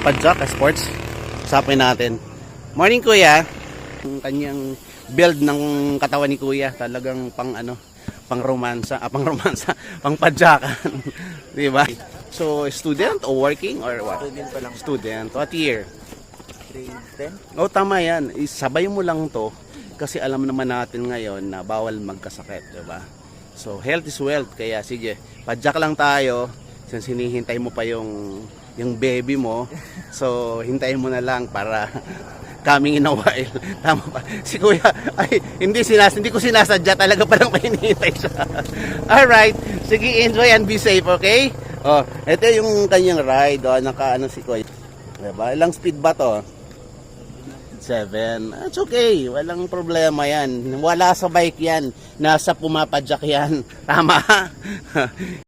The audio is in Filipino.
Padjak Sports. Usapin natin. Morning kuya. Ang kanyang build ng katawan ni kuya talagang pang romansa, pang padjakan. Di ba? So, student o working or what? Student pa lang. Student. What year? Grade 10? Oh, tama yan. Isabay mo lang to kasi alam naman natin ngayon na bawal magkasakit, di ba? So, health is wealth. Kaya sige, padjak lang tayo. Since hinihintay mo pa yung baby mo. So, hintayin mo na lang para coming in a while. Tama pa. Si kuya, ay, hindi ko sinasadya. Talaga palang may hinihintay siya. Alright. Sige, enjoy and be safe, okay? Oh, ito yung kanyang ride. Oh, si kuya. Diba? Ilang speed ba to? 7. It's okay. Walang problema yan. Wala sa bike yan. Nasa pumapadyak yan. Tama.